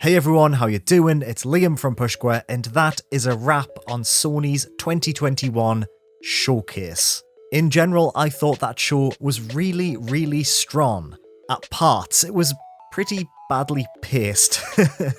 Hey everyone, how you doing? It's Liam from PushSquare, and that is a wrap on Sony's 2021 showcase. In general, I thought that show was really strong. At parts, it was pretty badly paced,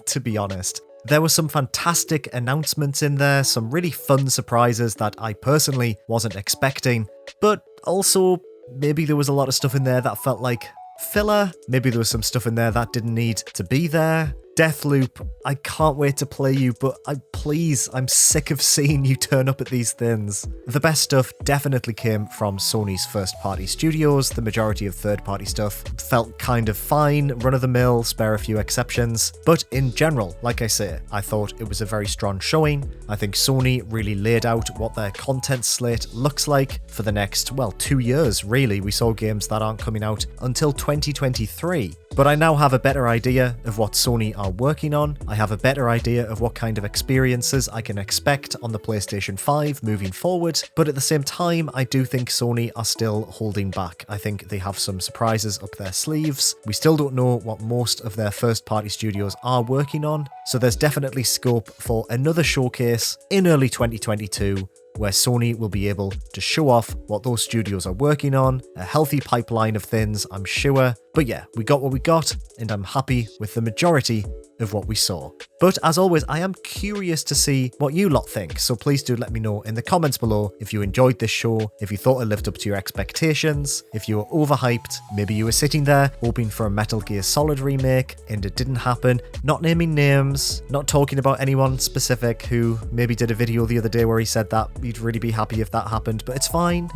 to be honest. There were some fantastic announcements in there, some really fun surprises that I personally wasn't expecting, but also maybe there was a lot of stuff in there that felt like filler. Maybe there was some stuff in there that didn't need to be there. DEATHLOOP, I can't wait to play you, but I'm sick of seeing you turn up at these things. The best stuff definitely came from Sony's first-party studios. The majority of third-party stuff felt kind of fine, run-of-the-mill, spare a few exceptions. But in general, like I say, I thought it was a very strong showing. I think Sony really laid out what their content slate looks like for the next, 2 years, really. We saw games that aren't coming out until 2023. But I now have a better idea of what Sony are working on. I have a better idea of what kind of experiences I can expect on the PlayStation 5 moving forward. But at the same time, I do think Sony are still holding back. I think they have some surprises up their sleeves. We still don't know what most of their first-party studios are working on. So there's definitely scope for another showcase in early 2022 where Sony will be able to show off what those studios are working on, a healthy pipeline of things, I'm sure. But yeah, we got what we got, and I'm happy with the majority of what we saw. But as always, I am curious to see what you lot think, so please do let me know in the comments below if you enjoyed this show, if you thought it lived up to your expectations, if you were overhyped, maybe you were sitting there hoping for a Metal Gear Solid remake and it didn't happen, not naming names, not talking about anyone specific who maybe did a video the other day where he said that he'd really be happy if that happened, but it's fine,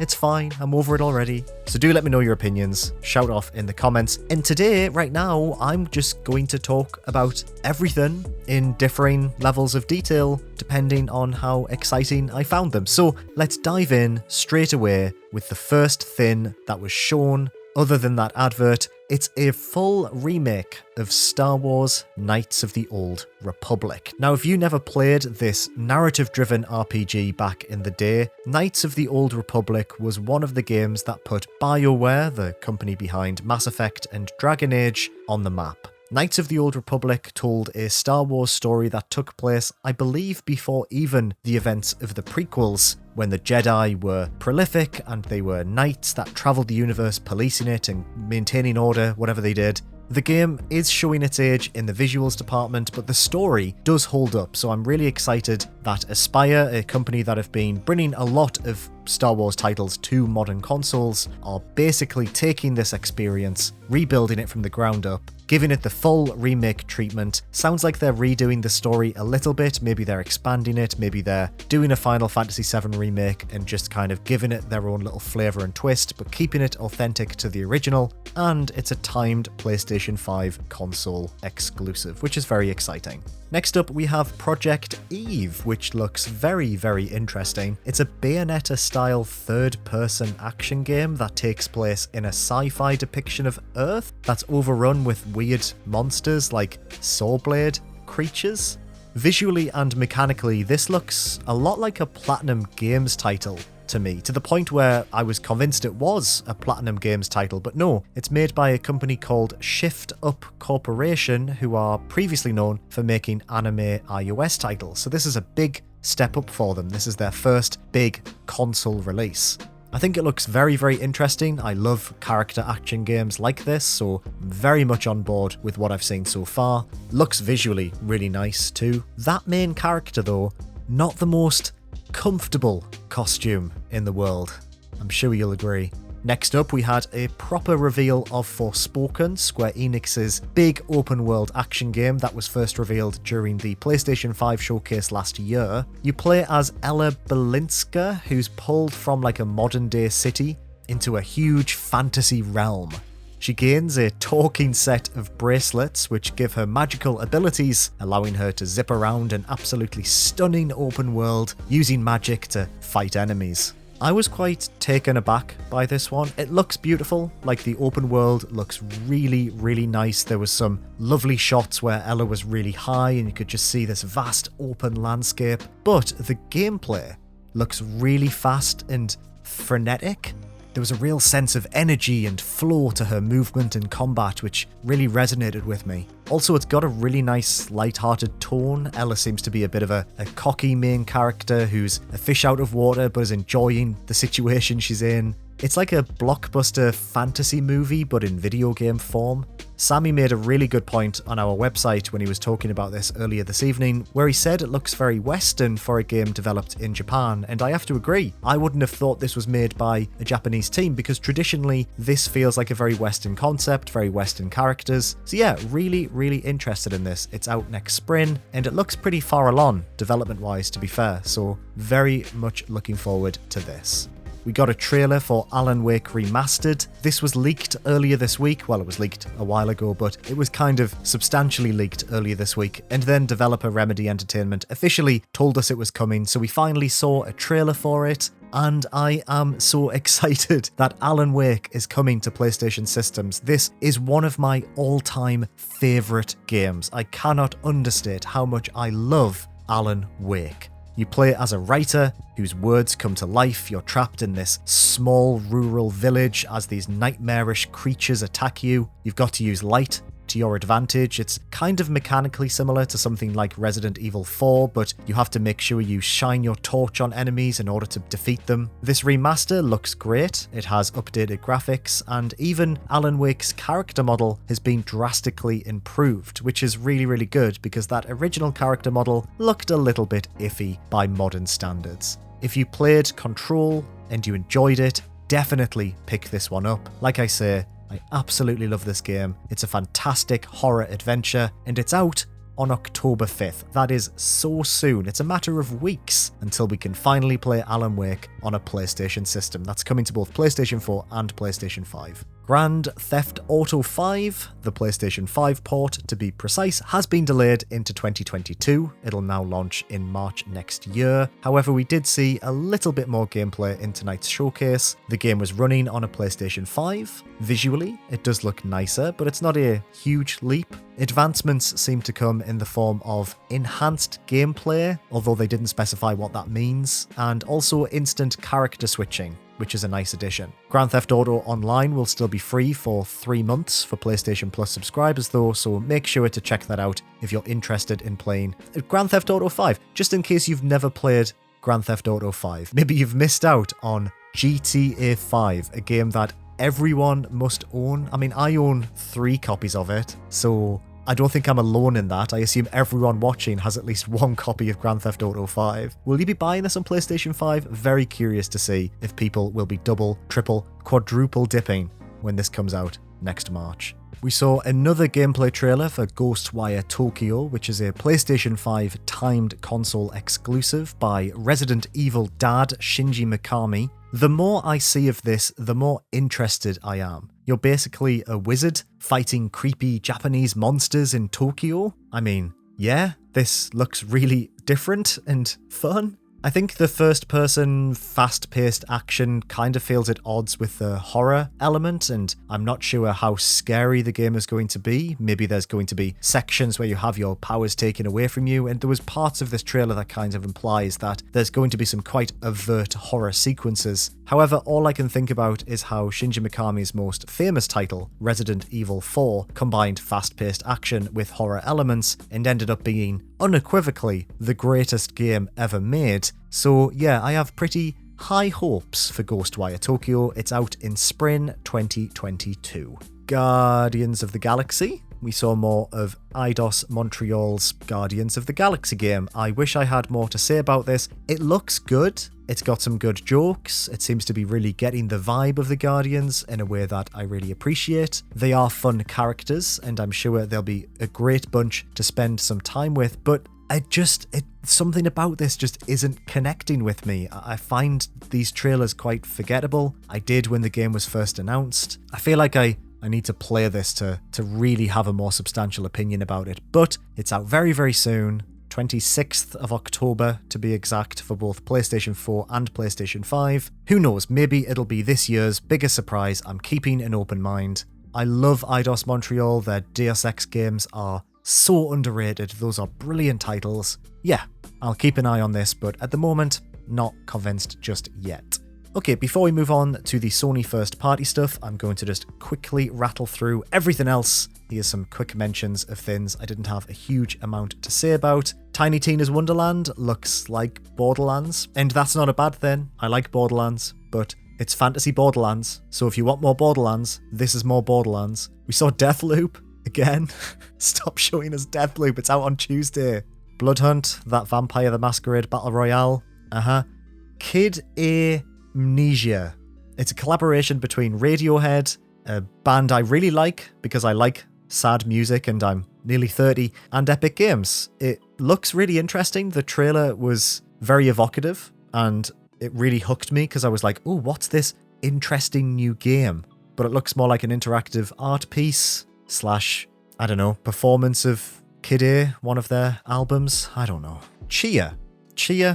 I'm over it already. So do let me know your opinions, shout off in the comments. And today, right now, I'm just going to talk about everything in differing levels of detail depending on how exciting I found them. So let's dive in straight away with the first thing that was shown. Other than that advert, it's a full remake of Star Wars Knights of the Old Republic. Now, if you never played this narrative-driven RPG back in the day, Knights of the Old Republic was one of the games that put BioWare, the company behind Mass Effect and Dragon Age, on the map. Knights of the Old Republic told a Star Wars story that took place, I believe, before even the events of the prequels, when the Jedi were prolific and they were knights that travelled the universe policing it and maintaining order, whatever they did. The game is showing its age in the visuals department, but the story does hold up, so I'm really excited that Aspyr, a company that have been bringing a lot of Star Wars titles to modern consoles, are basically taking this experience, rebuilding it from the ground up, giving it the full remake treatment. Sounds like they're redoing the story a little bit, maybe they're expanding it, maybe they're doing a Final Fantasy VII remake and just kind of giving it their own little flavour and twist, but keeping it authentic to the original, and it's a timed PlayStation 5 console exclusive, which is very exciting. Next up, we have Project Eve, which looks very interesting. It's a Bayonetta-style third-person action game that takes place in a sci-fi depiction of Earth that's overrun with weird monsters like sawblade creatures. Visually and mechanically, this looks a lot like a Platinum Games title to me, to the point where I was convinced it was a Platinum Games title, but no, it's made by a company called Shift Up Corporation, who are previously known for making anime iOS titles, so this is a big step up for them. This is their first big console release. I think it looks very interesting. I love character action games like this, so I'm very much on board with what I've seen so far. Looks visually really nice too. That main character though, not the most comfortable costume in the world. I'm sure you'll agree. Next up, we had a proper reveal of Forspoken, Square Enix's big open-world action game that was first revealed during the PlayStation 5 showcase last year. You play as Ella Balinska, who's pulled from like a modern-day city into a huge fantasy realm. She gains a talking set of bracelets which give her magical abilities, allowing her to zip around an absolutely stunning open world using magic to fight enemies. I was quite taken aback by this one. It looks beautiful, like the open world looks really nice. There was some lovely shots where Ella was really high and you could just see this vast open landscape, but the gameplay looks really fast and frenetic. There was a real sense of energy and flow to her movement and combat, which really resonated with me. Also, it's got a really nice, light-hearted tone. Ella seems to be a bit of a cocky main character who's a fish out of water but is enjoying the situation she's in. It's like a blockbuster fantasy movie, but in video game form. Sammy made a really good point on our website when he was talking about this earlier this evening, where he said it looks very Western for a game developed in Japan, and I have to agree. I wouldn't have thought this was made by a Japanese team, because traditionally this feels like a very Western concept, very Western characters. So yeah, really, really interested in this. It's out next spring, and it looks pretty far along, development-wise, to be fair, so very much looking forward to this. We got a trailer for Alan Wake Remastered. This was leaked earlier this week. Well, it was leaked a while ago, but it was kind of substantially leaked earlier this week. And then developer Remedy Entertainment officially told us it was coming, so we finally saw a trailer for it. And I am so excited that Alan Wake is coming to PlayStation systems. This is one of my all-time favourite games. I cannot understate how much I love Alan Wake. You play as a writer whose words come to life. You're trapped in this small rural village as these nightmarish creatures attack you. You've got to use light to your advantage. It's kind of mechanically similar to something like Resident Evil 4, but you have to make sure you shine your torch on enemies in order to defeat them. This remaster looks great. It has updated graphics, and even Alan Wake's character model has been drastically improved, which is really, really good because that original character model looked a little bit iffy by modern standards. If you played Control and you enjoyed it, definitely pick this one up. Like I say, I absolutely love this game. It's a fantastic horror adventure, and it's out on October 5th. That is so soon. It's a matter of weeks until we can finally play Alan Wake on a PlayStation system. That's coming to both PlayStation 4 and PlayStation 5. Grand Theft Auto 5, the PlayStation 5 port to be precise, has been delayed into 2022. It'll now launch in March next year. However, we did see a little bit more gameplay in tonight's showcase. The game was running on a PlayStation 5. Visually, it does look nicer, but it's not a huge leap. Advancements seem to come in the form of enhanced gameplay, although they didn't specify what that means, and also instant character switching, which is a nice addition. Grand Theft Auto Online will still be free for 3 months for PlayStation Plus subscribers though, so make sure to check that out if you're interested in playing Grand Theft Auto 5, just in case you've never played Grand Theft Auto 5. Maybe you've missed out on GTA 5, a game that everyone must own. I mean, I own 3 copies of it, so I don't think I'm alone in that. I assume everyone watching has at least 1 copy of Grand Theft Auto 5. Will you be buying this on PlayStation 5? Very curious to see if people will be double, triple, quadruple dipping when this comes out next March. We saw another gameplay trailer for Ghostwire Tokyo, which is a PlayStation 5 timed console exclusive by Resident Evil dad Shinji Mikami. The more I see of this, the more interested I am. You're basically a wizard fighting creepy Japanese monsters in Tokyo. I mean, yeah, this looks really different and fun. I think the first-person, fast-paced action kind of feels at odds with the horror element, and I'm not sure how scary the game is going to be. Maybe there's going to be sections where you have your powers taken away from you, and there was parts of this trailer that kind of implies that there's going to be some quite overt horror sequences. However, all I can think about is how Shinji Mikami's most famous title, Resident Evil 4, combined fast-paced action with horror elements and ended up being unequivocally the greatest game ever made. So yeah, I have pretty high hopes for Ghostwire Tokyo. It's out in spring 2022. Guardians of the Galaxy. We saw more of Eidos Montreal's Guardians of the Galaxy game. I wish I had more to say about this. It looks good. It's got some good jokes. It seems to be really getting the vibe of the Guardians in a way that I really appreciate. They are fun characters, and I'm sure they'll be a great bunch to spend some time with, but something about this just isn't connecting with me. I find these trailers quite forgettable. I did when the game was first announced. I feel like I need to play this to really have a more substantial opinion about it, but it's out very, very soon. 26th of October to be exact, for both PlayStation 4 and PlayStation 5. Who knows, maybe it'll be this year's biggest surprise. I'm keeping an open mind. I love Eidos Montreal. Their Deus Ex games are so underrated. Those are brilliant titles. Yeah, I'll keep an eye on this, but at the moment, not convinced just yet. Okay, before we move on to the Sony first party stuff, I'm going to just quickly rattle through everything else. Here's some quick mentions of things I didn't have a huge amount to say about. Tiny Tina's Wonderland looks like Borderlands, and that's not a bad thing. I like Borderlands, but it's fantasy Borderlands, so if you want more Borderlands, this is more Borderlands. We saw Deathloop again. Stop showing us Deathloop, it's out on Tuesday. Bloodhunt, that Vampire the Masquerade Battle Royale. Kid Amnesia. It's a collaboration between Radiohead, a band I really like because I like sad music and I'm nearly 30, and Epic Games. It looks really interesting. The trailer was very evocative and it really hooked me because I was like, oh, what's this interesting new game? But it looks more like an interactive art piece / I don't know, performance of Kid A, one of their albums. I don't know. Chia,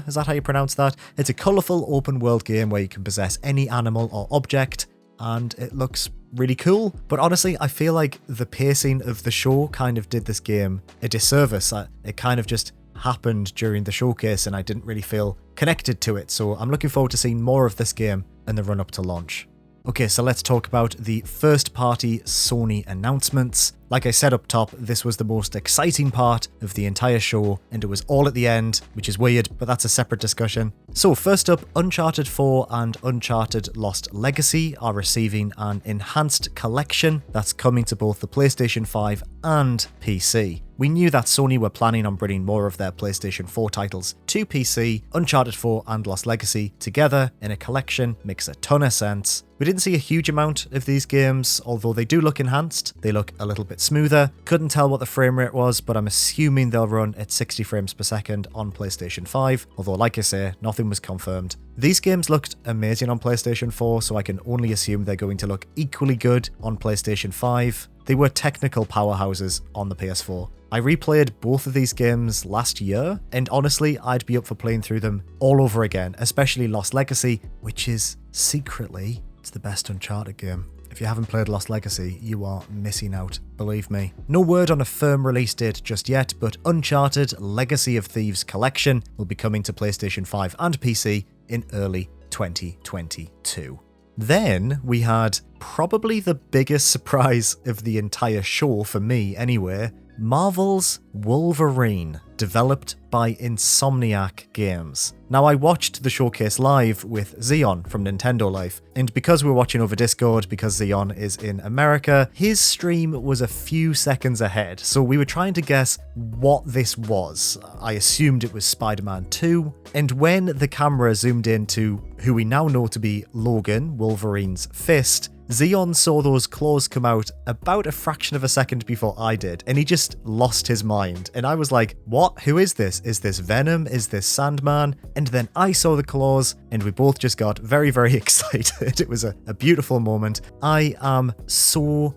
is that how you pronounce that? It's a colourful open world game where you can possess any animal or object, and it looks really cool. But honestly, I feel like the pacing of the show kind of did this game a disservice. It kind of just happened during the showcase and I didn't really feel connected to it. So I'm looking forward to seeing more of this game in the run up to launch. Okay, so let's talk about the first party Sony announcements. Like I said up top, this was the most exciting part of the entire show, and it was all at the end, which is weird, but that's a separate discussion. So first up, Uncharted 4 and Uncharted Lost Legacy are receiving an enhanced collection that's coming to both the PlayStation 5 and PC. We knew that Sony were planning on bringing more of their PlayStation 4 titles to PC. Uncharted 4 and Lost Legacy together in a collection makes a ton of sense. We didn't see a huge amount of these games, although they do look enhanced. They look a little bit smoother. Couldn't tell what the frame rate was, but I'm assuming they'll run at 60 frames per second on PlayStation 5, although like I say, nothing was confirmed. These games looked amazing on PlayStation 4, so I can only assume they're going to look equally good on PlayStation 5. They were technical powerhouses on the PS4. I replayed both of these games last year, and honestly, I'd be up for playing through them all over again, especially Lost Legacy, which is secretly it's the best Uncharted game. If you haven't played Lost Legacy, you are missing out, believe me. No word on a firm release date just yet, but Uncharted Legacy of Thieves Collection will be coming to PlayStation 5 and PC in early 2022. Then we had probably the biggest surprise of the entire show for me anyway, Marvel's Wolverine, developed by Insomniac Games. Now, I watched the showcase live with Xeon from Nintendo Life, and because we're watching over Discord, because Xeon is in America, his stream was a few seconds ahead, so we were trying to guess what this was. I assumed it was Spider-Man 2, and when the camera zoomed in to who we now know to be Logan, Wolverine's fist, Xeon saw those claws come out about a fraction of a second before I did, and he just lost his mind. And I was like, what? Who is this? Is this Venom? Is this Sandman? And then I saw the claws, and we both just got very, very excited. It was a beautiful moment. I am so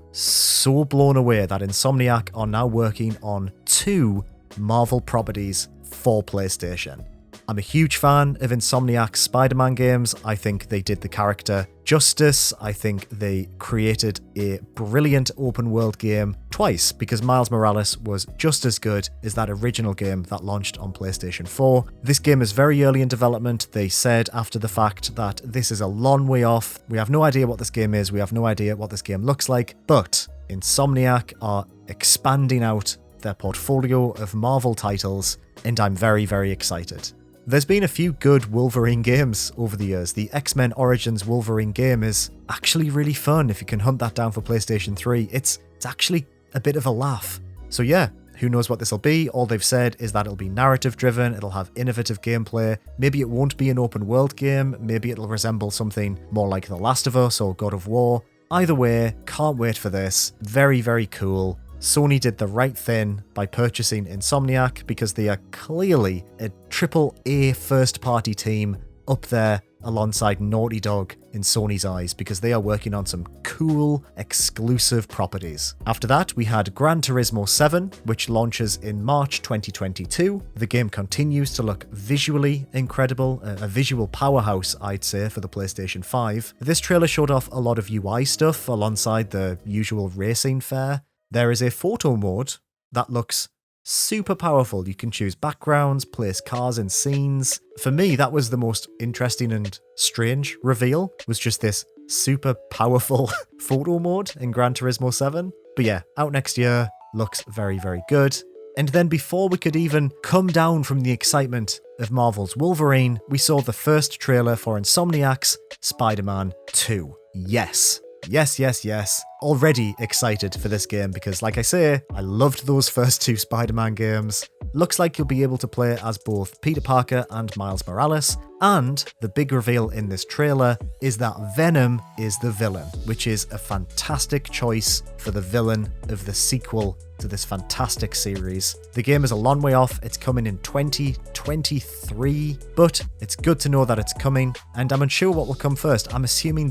blown away that Insomniac are now working on 2 Marvel properties for PlayStation. I'm a huge fan of Insomniac's Spider-Man games. I think they did the character justice. I think they created a brilliant open world game twice, because Miles Morales was just as good as that original game that launched on PlayStation 4. This game is very early in development. They said after the fact that this is a long way off. We have no idea what this game is. We have no idea what this game looks like, but Insomniac are expanding out their portfolio of Marvel titles, and I'm very, very excited. There's been a few good Wolverine games over the years. The X-Men Origins Wolverine game is actually really fun if you can hunt that down for PlayStation 3. It's actually a bit of a laugh. So yeah, who knows what this will be? All they've said is that it'll be narrative driven, it'll have innovative gameplay. Maybe it won't be an open world game, maybe it'll resemble something more like The Last of Us or God of War. Either way, can't wait for this. Very, very cool. Sony did the right thing by purchasing Insomniac because they are clearly a AAA first-party team up there alongside Naughty Dog in Sony's eyes, because they are working on some cool, exclusive properties. After that, we had Gran Turismo 7, which launches in March 2022. The game continues to look visually incredible, a visual powerhouse, I'd say, for the PlayStation 5. This trailer showed off a lot of UI stuff alongside the usual racing fare. There is a photo mode that looks super powerful. You can choose backgrounds, place cars in scenes. For me, that was the most interesting and strange reveal, was just this super powerful photo mode in Gran Turismo 7. But yeah, out next year, looks very, very good. And then before we could even come down from the excitement of Marvel's Wolverine, we saw the first trailer for Insomniac's Spider-Man 2. Yes. Yes, yes, yes. Already excited for this game because, like I say, I loved those first two Spider-Man games. Looks like you'll be able to play as both Peter Parker and Miles Morales, and the big reveal in this trailer is that Venom is the villain, which is a fantastic choice for the villain of the sequel to this fantastic series. The game is a long way off, it's coming in 2023, but it's good to know that it's coming, and I'm unsure what will come first. I'm assuming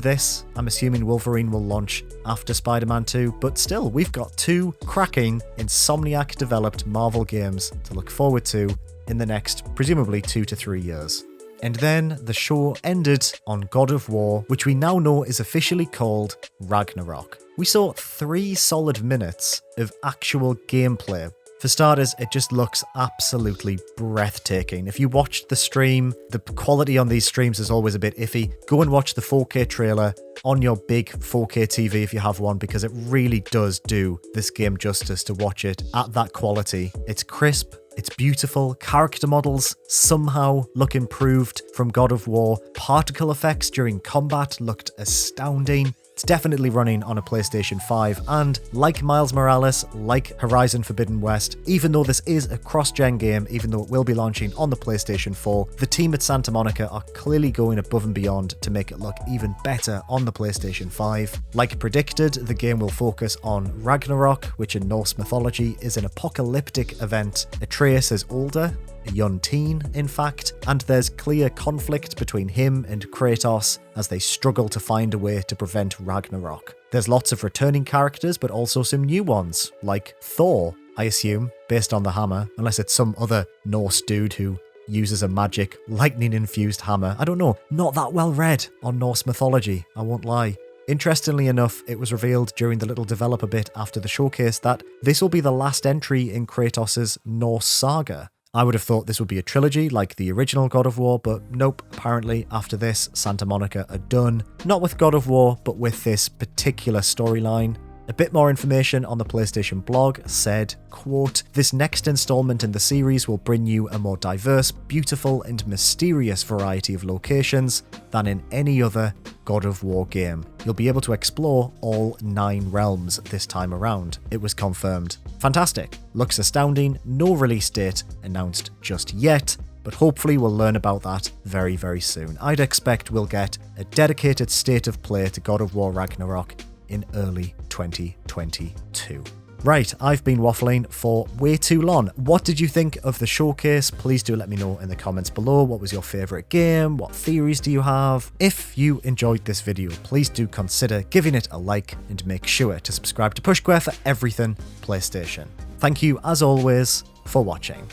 Wolverine will launch after Spider-Man 2, but still, we've got two cracking Insomniac-developed Marvel games to look forward to in the next, presumably, 2 to 3 years. And then the show ended on God of War, which we now know is officially called Ragnarok. We saw 3 solid minutes of actual gameplay. For starters, it just looks absolutely breathtaking. If you watched the stream, the quality on these streams is always a bit iffy. Go and watch the 4K trailer on your big 4K TV if you have one, because it really does do this game justice to watch it at that quality. It's crisp. It's beautiful. Character models somehow look improved from God of War. Particle effects during combat looked astounding. It's definitely running on a PlayStation 5, and like Miles Morales, like Horizon Forbidden West, even though this is a cross-gen game, even though it will be launching on the PlayStation 4, the team at Santa Monica are clearly going above and beyond to make it look even better on the PlayStation 5. Like predicted, the game will focus on Ragnarok, which in Norse mythology is an apocalyptic event. Atreus is older, a young teen, in fact, and there's clear conflict between him and Kratos as they struggle to find a way to prevent Ragnarok. There's lots of returning characters, but also some new ones, like Thor, I assume, based on the hammer, unless it's some other Norse dude who uses a magic, lightning-infused hammer. I don't know, not that well read on Norse mythology, I won't lie. Interestingly enough, it was revealed during the little developer bit after the showcase that this will be the last entry in Kratos' Norse saga. I would have thought this would be a trilogy like the original God of War, but nope, apparently after this, Santa Monica are done. Not with God of War, but with this particular storyline. A bit more information on the PlayStation blog said, quote, "This next installment in the series will bring you a more diverse, beautiful, and mysterious variety of locations than in any other God of War game. You'll be able to explore all 9 realms this time around," it was confirmed. Fantastic. Looks astounding. No release date announced just yet, but hopefully we'll learn about that very, very soon. I'd expect we'll get a dedicated state of play to God of War Ragnarok in early 2022. Right, I've been waffling for way too long. What did you think of the showcase? Please do let me know in the comments below. What was your favourite game? What theories do you have? If you enjoyed this video, please do consider giving it a like and make sure to subscribe to PushSquare for everything PlayStation. Thank you, as always, for watching.